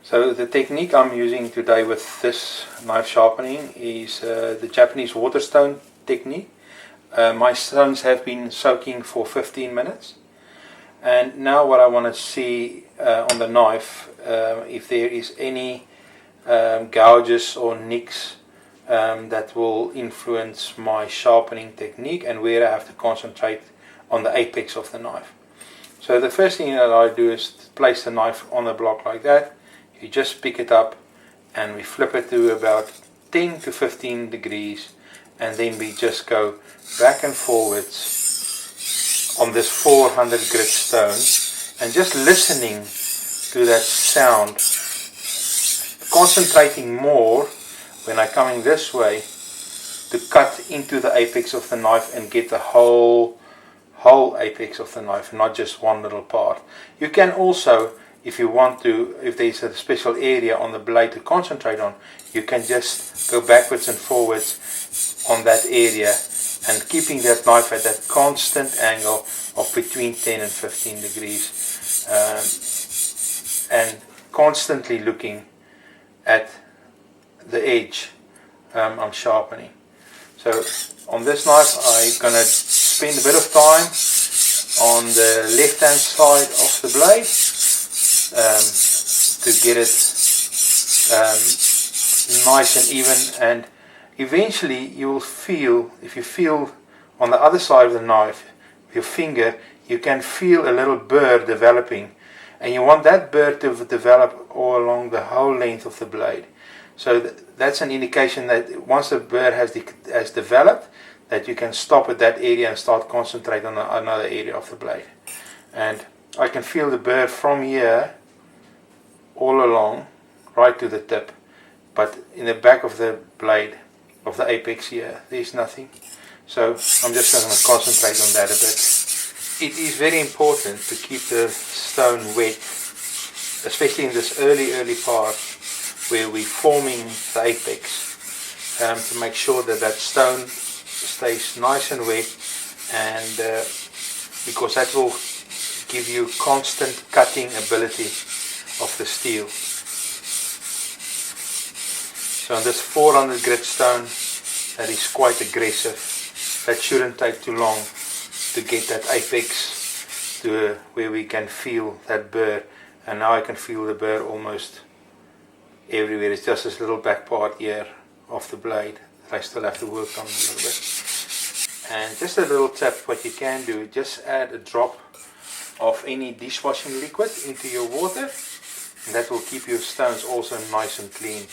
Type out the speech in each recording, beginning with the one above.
So the technique I'm using today with this knife sharpening is the Japanese waterstone technique. My stones have been soaking for 15 minutes, and now what I want to see on the knife, if there is any gouges or nicks that will influence my sharpening technique, and where I have to concentrate on the apex of the knife. So the first thing that I do is place the knife on the block like that. You just pick it up and we flip it to about 10 to 15 degrees, and then we just go back and forwards on this 400 grit stone, and just listening to that sound, concentrating more when I'm coming this way to cut into the apex of the knife and get the whole apex of the knife, not just one little part. You can also, if you want to, if there's a special area on the blade to concentrate on, you can just go backwards and forwards on that area, and keeping that knife at that constant angle of between 10 and 15 degrees, and constantly looking at the edge I'm sharpening. So on this knife I'm going to spend a bit of time on the left hand side of the blade to get it nice and even, and eventually you will feel, if you feel on the other side of the knife with your finger, you can feel a little burr developing, and you want that burr to develop all along the whole length of the blade. So that's an indication that once the burr has developed, that you can stop at that area and start concentrate on another area of the blade. And I can feel the burr from here all along right to the tip, but in the back of the blade of the apex here there's nothing. So I'm just going to concentrate on that a bit. It is very important to keep the stone wet, especially in this early part where we're forming the apex, to make sure that that stone stays nice and wet, and because that will give you constant cutting ability of the steel. So on this 400 grit stone, that is quite aggressive. That shouldn't take too long to get that apex to where we can feel that burr, and now I can feel the burr almost everywhere. It's just this little back part here of the blade that I still have to work on a little bit. And just a little tip, what you can do, just add a drop of any dishwashing liquid into your water, and that will keep your stones also nice and clean.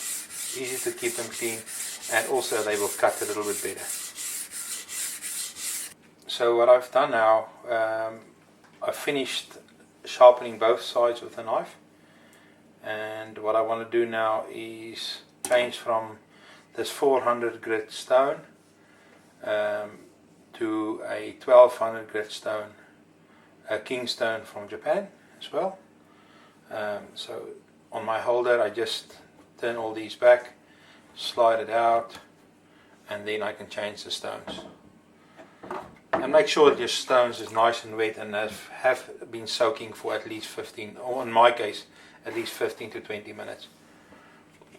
Easy to keep them clean, and also they will cut a little bit better. So what I've done now, I've finished sharpening both sides with the knife, and what I want to do now is change from this 400 grit stone to a 1200 grit stone, a king stone from Japan as well. So on my holder I just turn all these back, slide it out, and then I can change the stones. And make sure that your stones is nice and wet and have been soaking for at least 15, or in my case at least 15 to 20 minutes.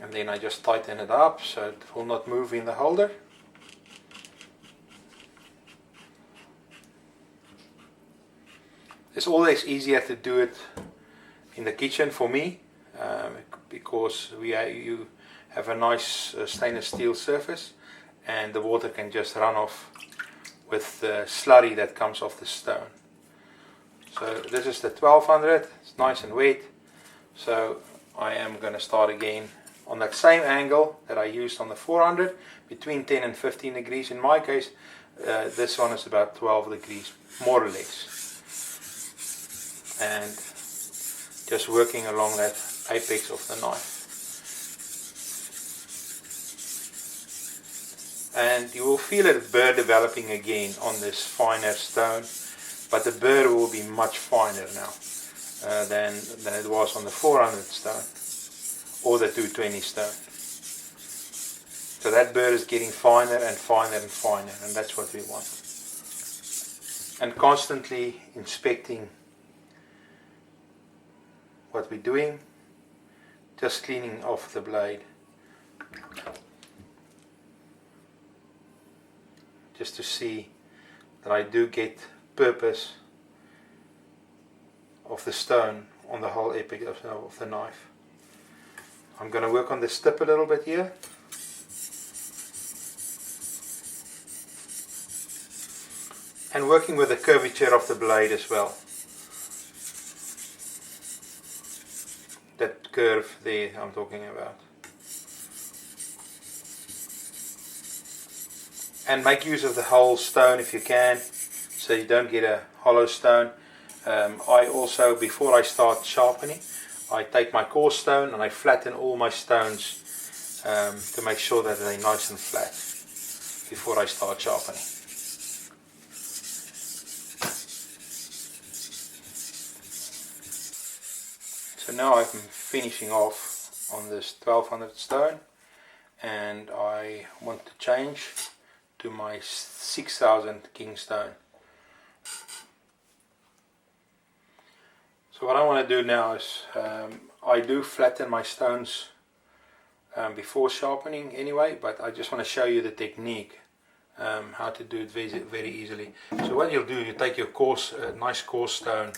And then I just tighten it up so it will not move in the holder. It's always easier to do it in the kitchen for me, because you have a nice stainless steel surface, and the water can just run off with the slurry that comes off the stone. So this is the 1200, it's nice and wet. So I am going to start again on that same angle that I used on the 400, between 10 and 15 degrees. In my case, this one is about 12 degrees, more or less. And just working along that apex of the knife. And you will feel a burr developing again on this finer stone, but the burr will be much finer now than it was on the 400 stone or the 220 stone. So that burr is getting finer and finer and finer, and that's what we want. And constantly inspecting what we're doing, just cleaning off the blade, just to see that I do get purpose of the stone on the whole apex of the knife. I'm going to work on this tip a little bit here. And working with the curvature of the blade as well. That curve there I'm talking about. And make use of the whole stone if you can, so you don't get a hollow stone. I also, before I start sharpening, I take my coarse stone and I flatten all my stones to make sure that they're nice and flat before I start sharpening. So now I'm finishing off on this 1200 stone, and I want to change to my 6000 king stone. So what I want to do now is I do flatten my stones before sharpening anyway, but I just want to show you the technique, how to do it very easily. So what you'll do, you take your coarse, nice coarse stone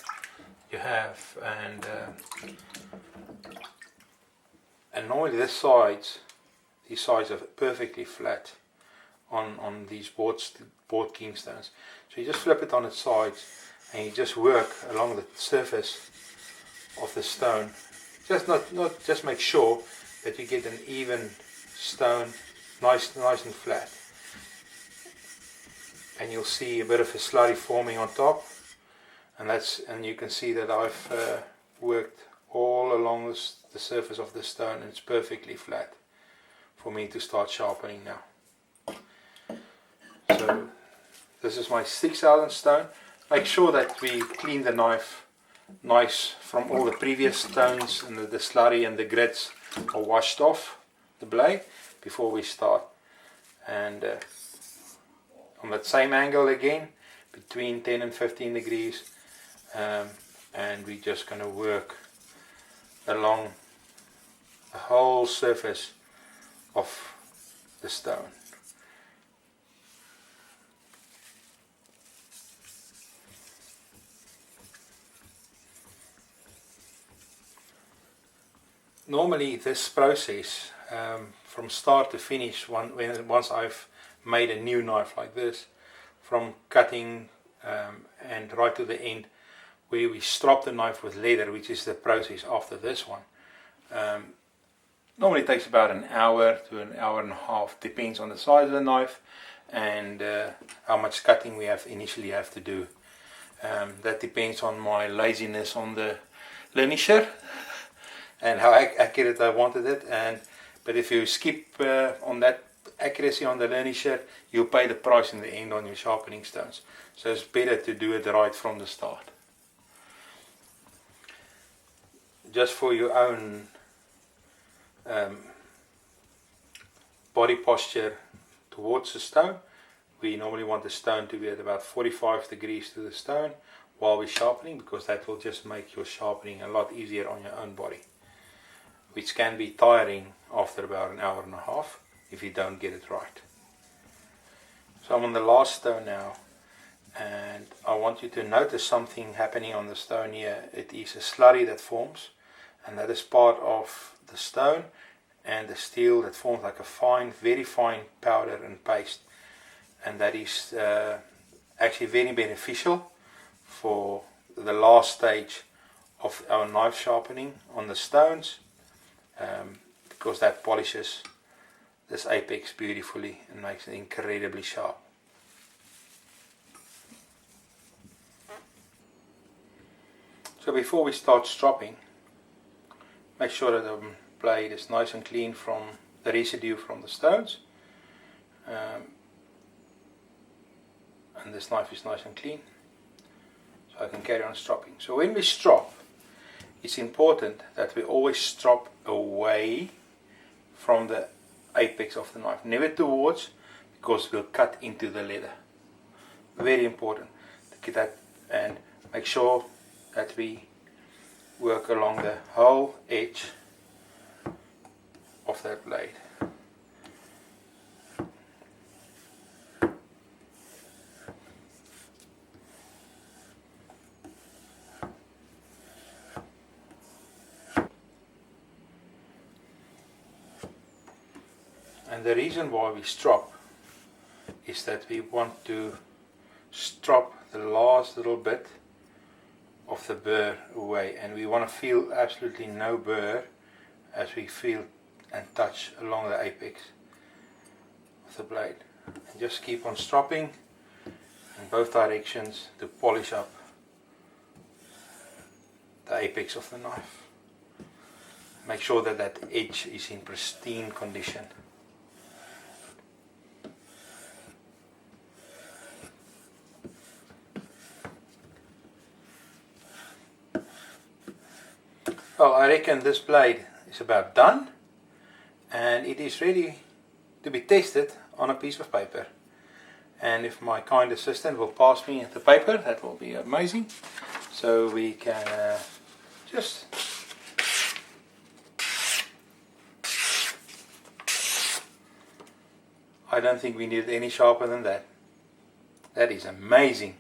you have, and normally these sides are perfectly flat on these board king stones. So you just flip it on its sides and you just work along the surface of the stone. Just make sure that you get an even stone, nice and flat. And you'll see a bit of a slurry forming on top. And you can see that I've worked all along the surface of the stone, and it's perfectly flat for me to start sharpening now. So this is my 6000 stone. Make sure that we clean the knife nice from all the previous stones, and the slurry and the grits are washed off the blade before we start. And on that same angle again, between 10 and 15 degrees. And we're just going to work along the whole surface of the stone. Normally this process, from start to finish, once I've made a new knife like this, from cutting and right to the end, where we strop the knife with leather, which is the process after this one. Normally it takes about an hour to an hour and a half, depends on the size of the knife and how much cutting we initially have to do. That depends on my laziness on the linisher and how accurate I wanted it. But if you skip on that accuracy on the linisher, you'll pay the price in the end on your sharpening stones. So it's better to do it right from the start. Just for your own body posture towards the stone, we normally want the stone to be at about 45 degrees to the stone while we're sharpening, because that will just make your sharpening a lot easier on your own body, which can be tiring after about an hour and a half if you don't get it right. So I'm on the last stone now, and I want you to notice something happening on the stone here. It is a slurry that forms, and that is part of the stone and the steel that forms like a fine, very fine powder and paste, and that is actually very beneficial for the last stage of our knife sharpening on the stones, because that polishes this apex beautifully and makes it incredibly sharp. So before we start stropping, make sure that the blade is nice and clean from the residue from the stones, and this knife is nice and clean, so I can carry on stropping. So when we strop, it's important that we always strop away from the apex of the knife, never towards, because we'll cut into the leather. Very important to get that, and make sure that we work along the whole edge And the reason why we strop is that we want to strop the last little bit of the burr away, and we want to feel absolutely no burr as we feel and touch along the apex of the blade. And just keep on stropping in both directions to polish up the apex of the knife. Make sure that that edge is in pristine condition. Well, I reckon this blade is about done, and it is ready to be tested on a piece of paper. And if my kind assistant will pass me the paper, that will be amazing. So we can just I don't think we need any sharper than that. That is amazing.